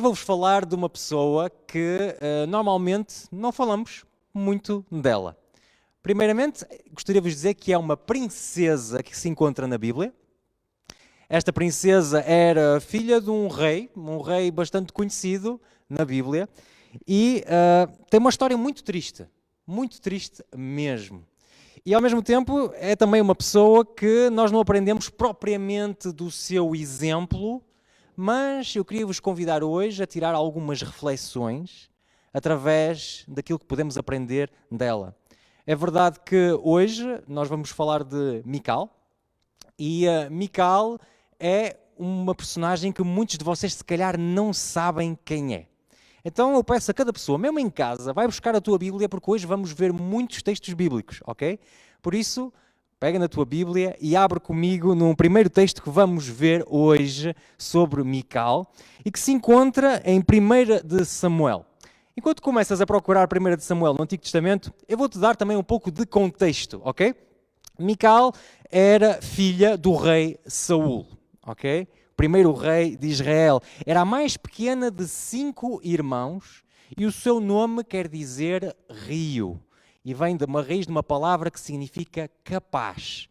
Hoje vou-vos falar de uma pessoa que normalmente não falamos muito dela. Primeiramente, gostaria de vos dizer que é uma princesa que se encontra na Bíblia. Esta princesa era filha de um rei bastante conhecido na Bíblia, e tem uma história muito triste mesmo. E ao mesmo tempo é também uma pessoa que nós não aprendemos propriamente do seu exemplo, mas eu queria vos convidar hoje a tirar algumas reflexões através daquilo que podemos aprender dela. É verdade que hoje nós vamos falar de Mical, e Mical é uma personagem que muitos de vocês se calhar não sabem quem é. Então eu peço a cada pessoa, mesmo em casa, vai buscar a tua Bíblia, porque hoje vamos ver muitos textos bíblicos, ok? Por isso, pega na tua Bíblia e abre comigo num primeiro texto que vamos ver hoje sobre Mical e que se encontra em 1 de Samuel. Enquanto começas a procurar 1 de Samuel no Antigo Testamento, eu vou-te dar também um pouco de contexto, ok? Mical era filha do rei Saul, ok? Primeiro rei de Israel. Era a mais pequena de 5 irmãos e o seu nome quer dizer rio. E vem de uma raiz de uma palavra que significa capaz.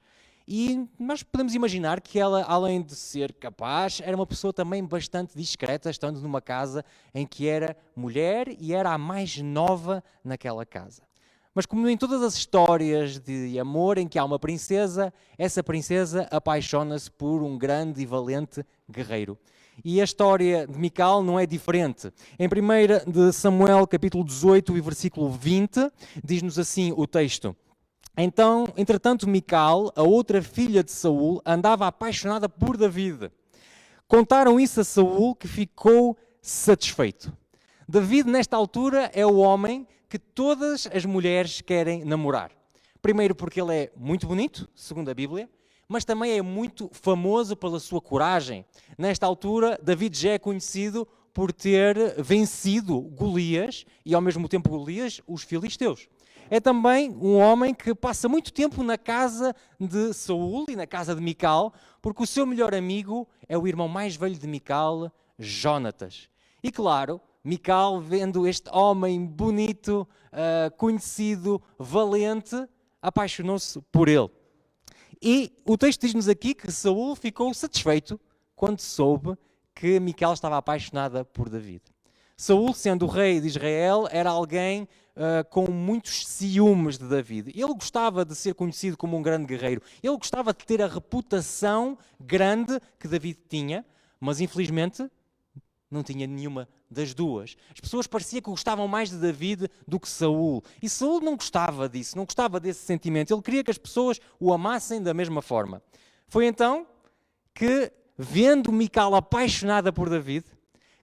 E nós podemos imaginar que ela, além de ser capaz, era uma pessoa também bastante discreta, estando numa casa em que era mulher e era a mais nova naquela casa. Mas como em todas as histórias de amor em que há uma princesa, essa princesa apaixona-se por um grande e valente guerreiro. E a história de Mical não é diferente. Em 1 de Samuel, capítulo 18 e versículo 20, diz-nos assim o texto. Então, entretanto, Mical, a outra filha de Saul, andava apaixonada por David. Contaram isso a Saul, que ficou satisfeito. David, nesta altura, é o homem que todas as mulheres querem namorar. Primeiro porque ele é muito bonito, segundo a Bíblia, mas também é muito famoso pela sua coragem. Nesta altura, David já é conhecido por ter vencido Golias e, ao mesmo tempo, Golias, os filisteus. É também um homem que passa muito tempo na casa de Saul e na casa de Mical, porque o seu melhor amigo é o irmão mais velho de Mical, Jónatas. E claro, Mical, vendo este homem bonito, conhecido, valente, apaixonou-se por ele. E o texto diz-nos aqui que Saul ficou satisfeito quando soube que Mical estava apaixonada por David. Saul, sendo o rei de Israel, era alguém com muitos ciúmes de David. Ele gostava de ser conhecido como um grande guerreiro. Ele gostava de ter a reputação grande que David tinha, mas infelizmente não tinha nenhuma das duas. As pessoas pareciam que gostavam mais de David do que Saul. E Saul não gostava disso, não gostava desse sentimento. Ele queria que as pessoas o amassem da mesma forma. Foi então que, vendo Mical apaixonada por David,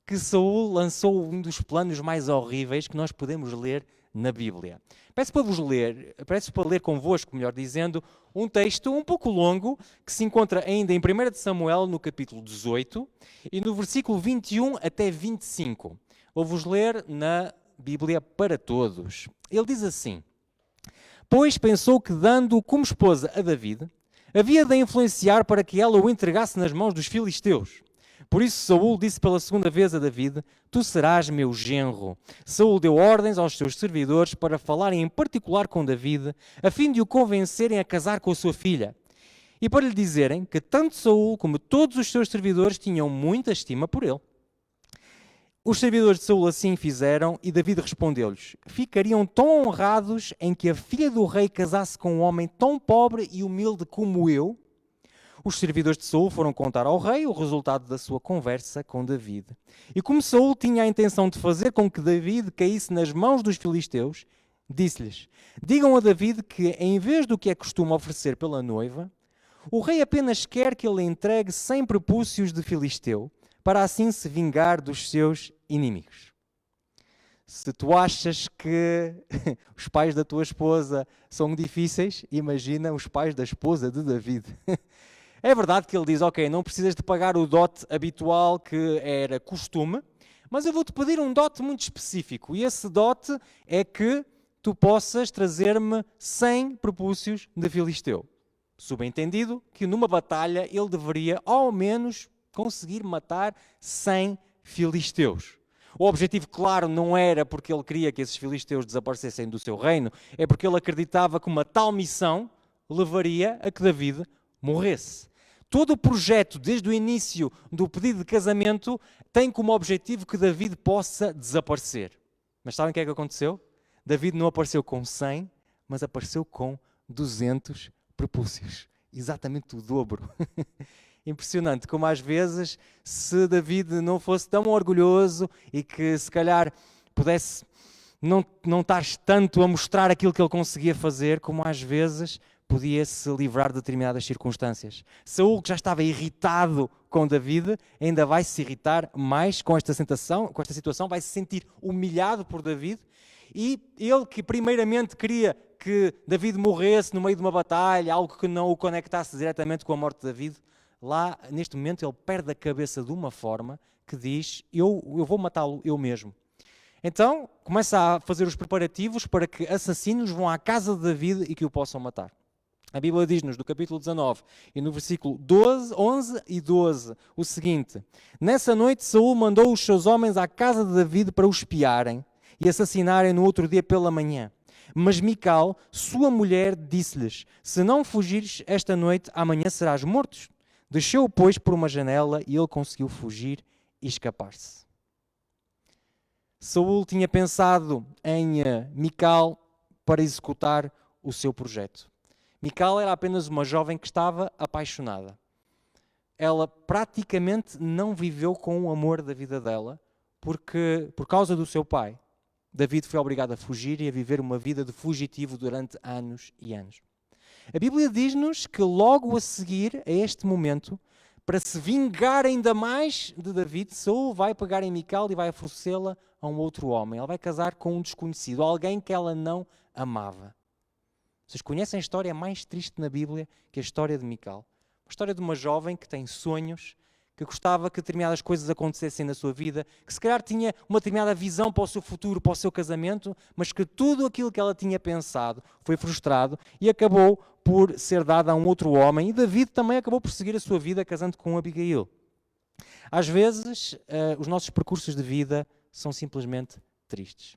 que Saul lançou um dos planos mais horríveis que nós podemos ler na Bíblia. Peço para ler convosco, melhor dizendo, um texto um pouco longo que se encontra ainda em 1 de Samuel, no capítulo 18, e no versículo 21 até 25. Vou-vos ler na Bíblia para todos. Ele diz assim: Pois pensou que, dando como esposa a David, havia de a influenciar para que ela o entregasse nas mãos dos filisteus. Por isso Saul disse pela segunda vez a David: Tu serás meu genro. Saul deu ordens aos seus servidores para falarem em particular com David, a fim de o convencerem a casar com a sua filha. E para lhe dizerem que tanto Saul como todos os seus servidores tinham muita estima por ele. Os servidores de Saul assim fizeram, e David respondeu-lhes: Ficariam tão honrados em que a filha do rei casasse com um homem tão pobre e humilde como eu? Os servidores de Saul foram contar ao rei o resultado da sua conversa com David. E como Saul tinha a intenção de fazer com que David caísse nas mãos dos filisteus, disse-lhes: Digam a David que, em vez do que é costume oferecer pela noiva, o rei apenas quer que ele entregue 100 prepúcios de filisteu, para assim se vingar dos seus inimigos. Se tu achas que os pais da tua esposa são difíceis, imagina os pais da esposa de David. É verdade que ele diz, ok, não precisas de pagar o dote habitual que era costume, mas eu vou-te pedir um dote muito específico. E esse dote é que tu possas trazer-me 100 prepúcios de filisteu. Subentendido que numa batalha ele deveria ao menos conseguir matar 100 filisteus. O objetivo, claro, não era porque ele queria que esses filisteus desaparecessem do seu reino, é porque ele acreditava que uma tal missão levaria a que David morresse. Todo o projeto, desde o início do pedido de casamento, tem como objetivo que David possa desaparecer. Mas sabem o que é que aconteceu? David não apareceu com 100, mas apareceu com 200 prepúcios. Exatamente o dobro. Impressionante como às vezes, se David não fosse tão orgulhoso e que se calhar pudesse não estar tanto a mostrar aquilo que ele conseguia fazer, como às vezes podia se livrar de determinadas circunstâncias. Saúl, que já estava irritado com David, ainda vai se irritar mais com esta situação, vai se sentir humilhado por David, e ele que primeiramente queria que David morresse no meio de uma batalha, algo que não o conectasse diretamente com a morte de David, lá, neste momento, ele perde a cabeça de uma forma que diz, eu vou matá-lo eu mesmo. Então, começa a fazer os preparativos para que assassinos vão à casa de David e que o possam matar. A Bíblia diz-nos, no capítulo 19, e no versículo 11 e 12, o seguinte: Nessa noite Saúl mandou os seus homens à casa de David para o espiarem e assassinarem no outro dia pela manhã. Mas Mical, sua mulher, disse-lhes: Se não fugires esta noite, amanhã serás mortos. Desceu, pois, por uma janela e ele conseguiu fugir e escapar-se. Saúl tinha pensado em Mical para executar o seu projeto. Mical era apenas uma jovem que estava apaixonada. Ela praticamente não viveu com o amor da vida dela, porque, por causa do seu pai, David foi obrigado a fugir e a viver uma vida de fugitivo durante anos e anos. A Bíblia diz-nos que logo a seguir a este momento, para se vingar ainda mais de David, Saúl vai pegar em Mical e vai oferecê-la a um outro homem. Ela vai casar com um desconhecido, alguém que ela não amava. Vocês conhecem a história mais triste na Bíblia que a história de Mical? A história de uma jovem que tem sonhos, que gostava que determinadas coisas acontecessem na sua vida, que se calhar tinha uma determinada visão para o seu futuro, para o seu casamento, mas que tudo aquilo que ela tinha pensado foi frustrado e acabou por ser dada a um outro homem. E David também acabou por seguir a sua vida casando com Abigail. Às vezes, os nossos percursos de vida são simplesmente tristes.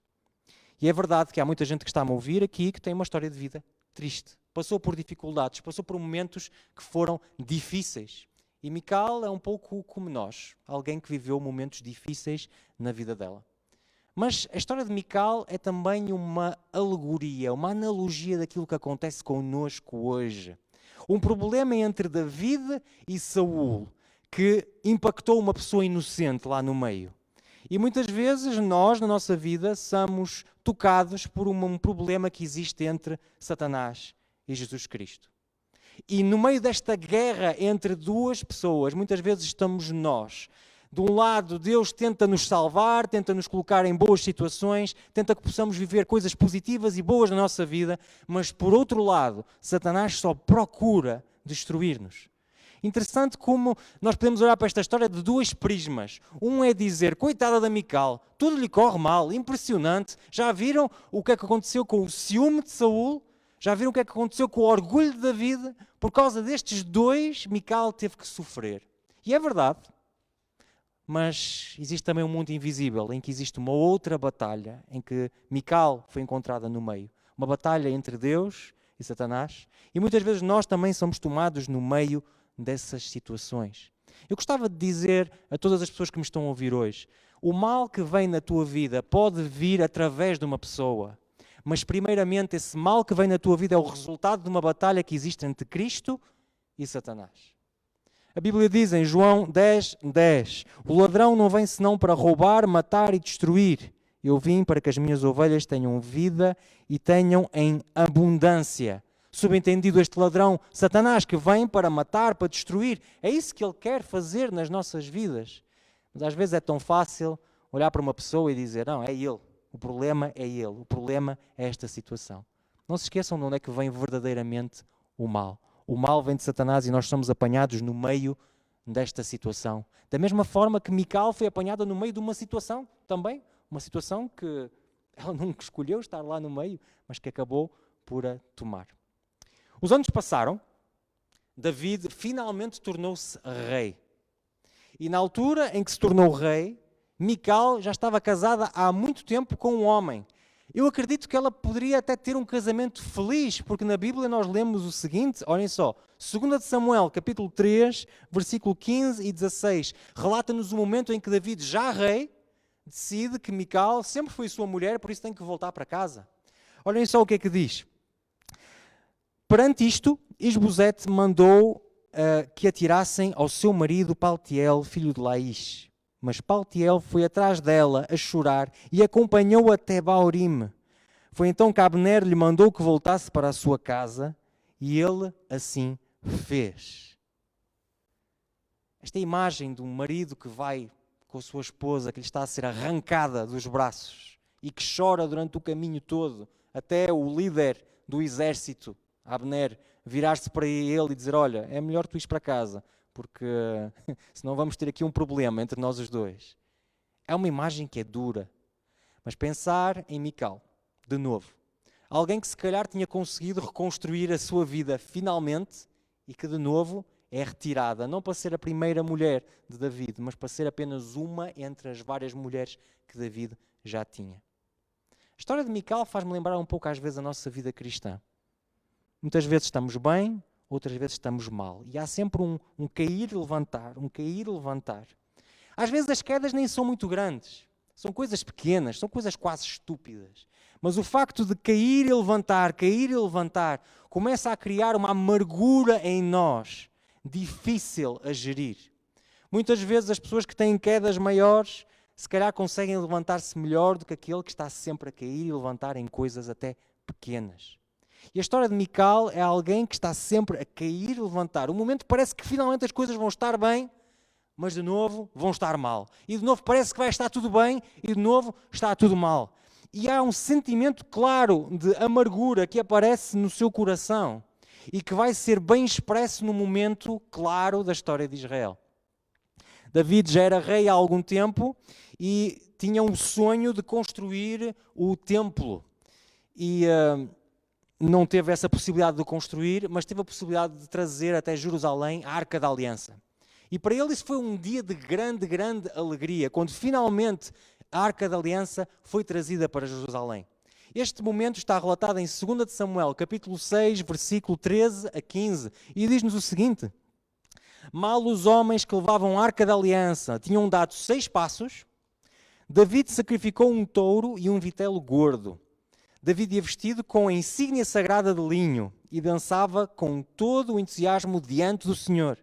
E é verdade que há muita gente que está a me ouvir aqui que tem uma história de vida triste. Passou por dificuldades, passou por momentos que foram difíceis. E Mical é um pouco como nós, alguém que viveu momentos difíceis na vida dela. Mas a história de Mical é também uma alegoria, uma analogia daquilo que acontece connosco hoje. Um problema entre David e Saúl, que impactou uma pessoa inocente lá no meio. E muitas vezes nós, na nossa vida, somos tocados por um problema que existe entre Satanás e Jesus Cristo. E no meio desta guerra entre duas pessoas, muitas vezes estamos nós. De um lado, Deus tenta nos salvar, tenta nos colocar em boas situações, tenta que possamos viver coisas positivas e boas na nossa vida, mas por outro lado, Satanás só procura destruir-nos. Interessante como nós podemos olhar para esta história de dois prismas. Um é dizer, coitada da Mical, tudo lhe corre mal, impressionante. Já viram o que é que aconteceu com o ciúme de Saúl? Já viram o que é que aconteceu com o orgulho de David? Por causa destes dois, Mical teve que sofrer. E é verdade. Mas existe também um mundo invisível, em que existe uma outra batalha, em que Mical foi encontrada no meio. Uma batalha entre Deus e Satanás. E muitas vezes nós também somos tomados no meio dessas situações. Eu gostava de dizer a todas as pessoas que me estão a ouvir hoje, o mal que vem na tua vida pode vir através de uma pessoa. Mas primeiramente esse mal que vem na tua vida é o resultado de uma batalha que existe entre Cristo e Satanás. A Bíblia diz em João 10:10, o ladrão não vem senão para roubar, matar e destruir. Eu vim para que as minhas ovelhas tenham vida e tenham em abundância. Subentendido este ladrão, Satanás, que vem para matar, para destruir. É isso que ele quer fazer nas nossas vidas. Mas às vezes é tão fácil olhar para uma pessoa e dizer, não, é ele. O problema é ele, o problema é esta situação. Não se esqueçam de onde é que vem verdadeiramente o mal. O mal vem de Satanás e nós somos apanhados no meio desta situação. Da mesma forma que Mical foi apanhada no meio de uma situação também. Uma situação que ela nunca escolheu estar lá no meio, mas que acabou por a tomar. Os anos passaram, David finalmente tornou-se rei. E na altura em que se tornou rei, Mical já estava casada há muito tempo com um homem. Eu acredito que ela poderia até ter um casamento feliz, porque na Bíblia nós lemos o seguinte, olhem só, 2 de Samuel, capítulo 3, versículo 15 e 16, relata-nos o momento em que David, já rei, decide que Mical sempre foi sua mulher, por isso tem que voltar para casa. Olhem só o que é que diz. Perante isto, Isbosete mandou que atirassem ao seu marido Paltiel, filho de Laís. Mas Paltiel foi atrás dela a chorar e acompanhou-a até Baorim. Foi então que Abner lhe mandou que voltasse para a sua casa e ele assim fez. Esta imagem de um marido que vai com a sua esposa, que lhe está a ser arrancada dos braços e que chora durante o caminho todo, até o líder do exército, Abner, virar-se para ele e dizer, olha, é melhor tu ires para casa, porque senão vamos ter aqui um problema entre nós os dois. É uma imagem que é dura. Mas pensar em Mical, de novo, alguém que se calhar tinha conseguido reconstruir a sua vida finalmente e que de novo é retirada, não para ser a primeira mulher de David, mas para ser apenas uma entre as várias mulheres que David já tinha. A história de Mical faz-me lembrar um pouco às vezes a nossa vida cristã. Muitas vezes estamos bem, outras vezes estamos mal. E há sempre um cair e levantar, um cair e levantar. Às vezes as quedas nem são muito grandes. São coisas pequenas, são coisas quase estúpidas. Mas o facto de cair e levantar, começa a criar uma amargura em nós, difícil a gerir. Muitas vezes as pessoas que têm quedas maiores, se calhar conseguem levantar-se melhor do que aquele que está sempre a cair e levantar em coisas até pequenas. E a história de Mical é alguém que está sempre a cair e levantar. O momento parece que finalmente as coisas vão estar bem, mas de novo vão estar mal. E de novo parece que vai estar tudo bem e de novo está tudo mal. E há um sentimento claro de amargura que aparece no seu coração e que vai ser bem expresso no momento claro da história de Israel. David já era rei há algum tempo e tinha um sonho de construir o templo. E não teve essa possibilidade de construir, mas teve a possibilidade de trazer até Jerusalém a Arca da Aliança. E para ele isso foi um dia de grande, grande alegria, quando finalmente a Arca da Aliança foi trazida para Jerusalém. Este momento está relatado em 2 de Samuel, capítulo 6, versículo 13 a 15, e diz-nos o seguinte: mal os homens que levavam a Arca da Aliança tinham dado 6 passos, David sacrificou um touro e um vitelo gordo. David ia vestido com a insígnia sagrada de linho e dançava com todo o entusiasmo diante do Senhor.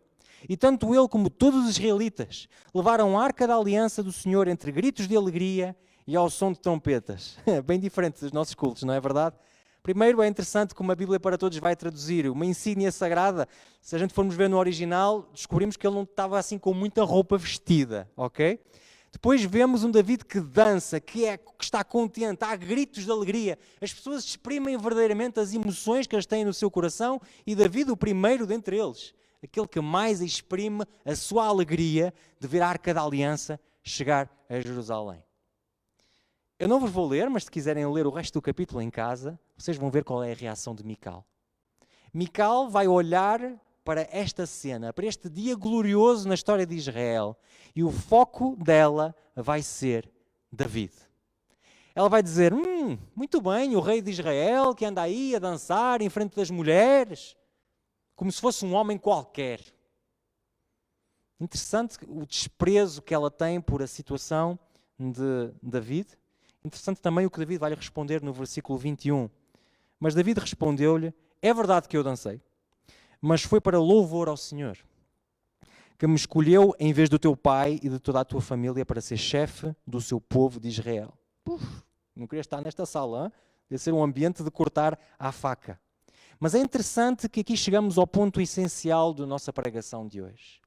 E tanto ele como todos os israelitas levaram a Arca da Aliança do Senhor entre gritos de alegria e ao som de trompetas. Bem diferente dos nossos cultos, não é verdade? Primeiro, é interessante como a Bíblia para Todos vai traduzir uma insígnia sagrada. Se a gente formos ver no original, descobrimos que ele não estava assim com muita roupa vestida, ok? Depois vemos um David que dança, que está contente, há gritos de alegria. As pessoas exprimem verdadeiramente as emoções que eles têm no seu coração e David, o primeiro dentre eles, aquele que mais exprime a sua alegria de ver a Arca da Aliança chegar a Jerusalém. Eu não vos vou ler, mas se quiserem ler o resto do capítulo em casa, vocês vão ver qual é a reação de Mical. Mical vai olhar para esta cena, para este dia glorioso na história de Israel, e o foco dela vai ser David. Ela vai dizer, muito bem, o rei de Israel que anda aí a dançar em frente das mulheres, como se fosse um homem qualquer. Interessante o desprezo que ela tem por a situação de David. Interessante também o que David vai lhe responder no versículo 21. Mas David respondeu-lhe, é verdade que eu dancei, mas foi para louvor ao Senhor, que me escolheu em vez do teu pai e de toda a tua família para ser chefe do seu povo de Israel. Não queria estar nesta sala, hein? Deve ser um ambiente de cortar à faca. Mas é interessante que aqui chegamos ao ponto essencial da nossa pregação de hoje.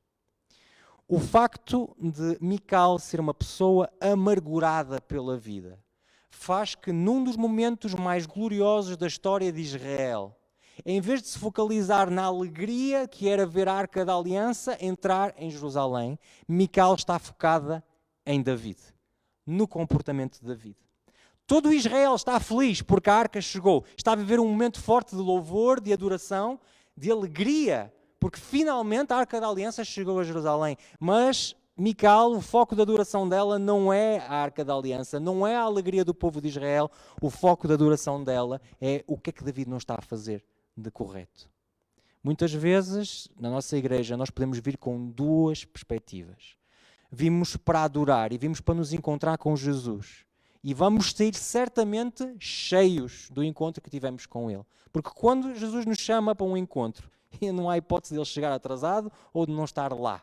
O facto de Mical ser uma pessoa amargurada pela vida faz que num dos momentos mais gloriosos da história de Israel, em vez de se focalizar na alegria que era ver a Arca da Aliança entrar em Jerusalém, Mical está focada em David, no comportamento de David. Todo Israel está feliz porque a Arca chegou, está a viver um momento forte de louvor, de adoração, de alegria, porque finalmente a Arca da Aliança chegou a Jerusalém. Mas Mical, o foco da adoração dela não é a Arca da Aliança, não é a alegria do povo de Israel, o foco da adoração dela é o que é que David não está a fazer de correto. Muitas vezes, na nossa igreja, nós podemos vir com duas perspectivas. Vimos para adorar e vimos para nos encontrar com Jesus. E vamos sair certamente cheios do encontro que tivemos com Ele. Porque quando Jesus nos chama para um encontro, não há hipótese de Ele chegar atrasado ou de não estar lá.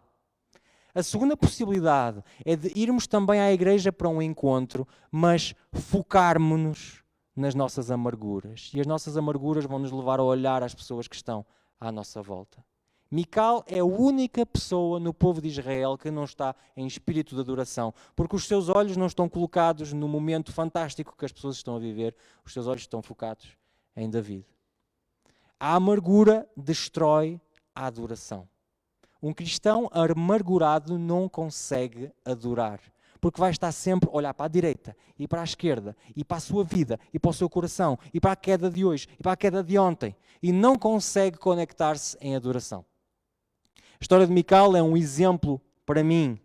A segunda possibilidade é de irmos também à igreja para um encontro, mas focarmos-nos nas nossas amarguras. E as nossas amarguras vão nos levar a olhar às pessoas que estão à nossa volta. Mical é a única pessoa no povo de Israel que não está em espírito de adoração, porque os seus olhos não estão colocados no momento fantástico que as pessoas estão a viver, os seus olhos estão focados em David. A amargura destrói a adoração. Um cristão amargurado não consegue adorar, porque vai estar sempre a olhar para a direita e para a esquerda e para a sua vida e para o seu coração e para a queda de hoje e para a queda de ontem e não consegue conectar-se em adoração. A história de Mical é um exemplo para mim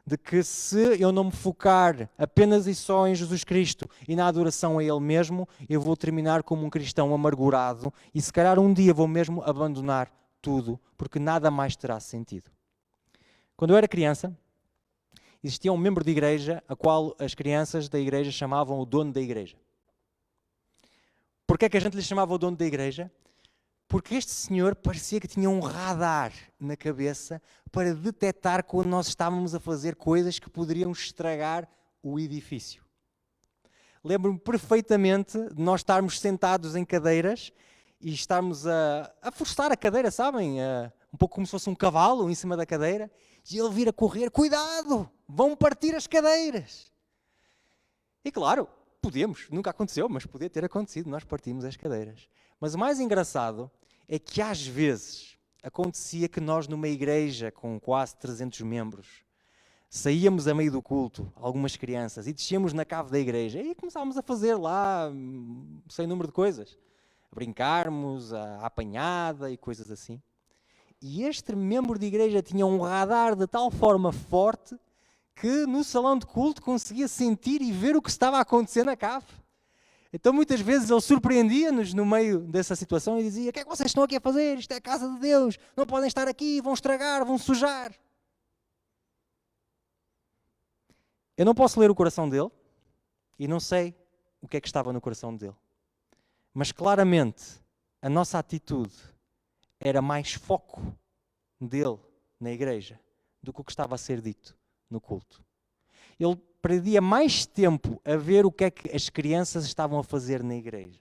de que se eu não me focar apenas e só em Jesus Cristo e na adoração a Ele mesmo, eu vou terminar como um cristão amargurado e se calhar um dia vou mesmo abandonar tudo, porque nada mais terá sentido. Quando eu era criança, existia um membro de igreja a qual as crianças da igreja chamavam o dono da igreja. Porquê é que a gente lhe chamava o dono da igreja? Porque este senhor parecia que tinha um radar na cabeça para detectar quando nós estávamos a fazer coisas que poderiam estragar o edifício. Lembro-me perfeitamente de nós estarmos sentados em cadeiras e estarmos a forçar a cadeira, sabem? Um pouco como se fosse um cavalo em cima da cadeira. E ele vir a correr, cuidado, vão partir as cadeiras. E claro, podemos, nunca aconteceu, mas podia ter acontecido, nós partimos as cadeiras. Mas o mais engraçado é que às vezes acontecia que nós numa igreja com quase 300 membros, saíamos a meio do culto, algumas crianças, e descíamos na cave da igreja e começávamos a fazer lá sem número de coisas. A brincarmos, a apanhada e coisas assim. E este membro de igreja tinha um radar de tal forma forte que no salão de culto conseguia sentir e ver o que estava a acontecer na cave. Então muitas vezes ele surpreendia-nos no meio dessa situação e dizia: o que é que vocês estão aqui a fazer? Isto é a casa de Deus, não podem estar aqui, vão estragar, vão sujar. Eu não posso ler o coração dele e não sei o que é que estava no coração dele. Mas claramente a nossa atitude era mais foco dele na igreja do que o que estava a ser dito no culto. Ele perdia mais tempo a ver o que é que as crianças estavam a fazer na igreja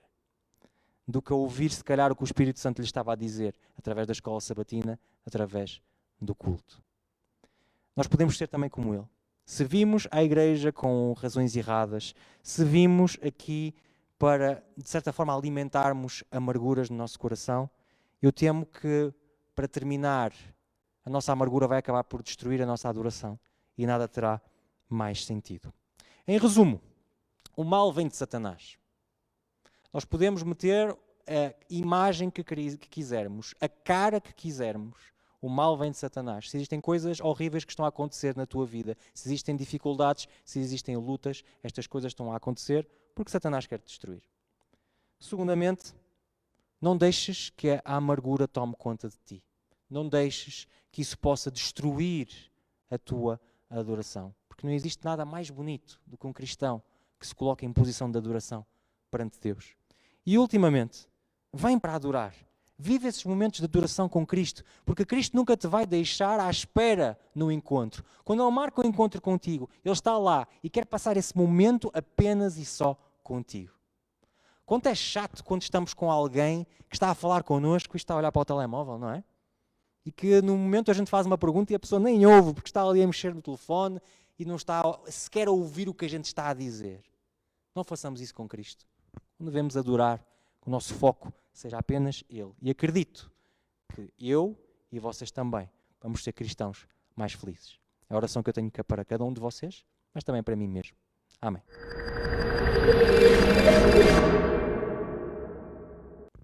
do que a ouvir, se calhar, o que o Espírito Santo lhe estava a dizer através da escola sabatina, através do culto. Nós podemos ser também como ele. Se vimos a igreja com razões erradas, se vimos aqui para, de certa forma, alimentarmos amarguras no nosso coração, eu temo que, para terminar, a nossa amargura vai acabar por destruir a nossa adoração e nada terá mais sentido. Em resumo, o mal vem de Satanás. Nós podemos meter a imagem que quisermos, a cara que quisermos. O mal vem de Satanás. Se existem coisas horríveis que estão a acontecer na tua vida, se existem dificuldades, se existem lutas, estas coisas estão a acontecer porque Satanás quer te destruir. Segundamente, não deixes que a amargura tome conta de ti. Não deixes que isso possa destruir a tua adoração. Porque não existe nada mais bonito do que um cristão que se coloca em posição de adoração perante Deus. E ultimamente, vem para adorar. Vive esses momentos de adoração com Cristo, porque Cristo nunca te vai deixar à espera no encontro. Quando Ele marca um encontro contigo, Ele está lá e quer passar esse momento apenas e só contigo. Quanto é chato quando estamos com alguém que está a falar connosco e está a olhar para o telemóvel, não é? E que no momento a gente faz uma pergunta e a pessoa nem ouve, porque está ali a mexer no telefone e não está sequer a ouvir o que a gente está a dizer. Não façamos isso com Cristo. Não devemos adorar, que o nosso foco seja apenas Ele. E acredito que eu e vocês também vamos ser cristãos mais felizes. É a oração que eu tenho para cada um de vocês, mas também para mim mesmo. Amém.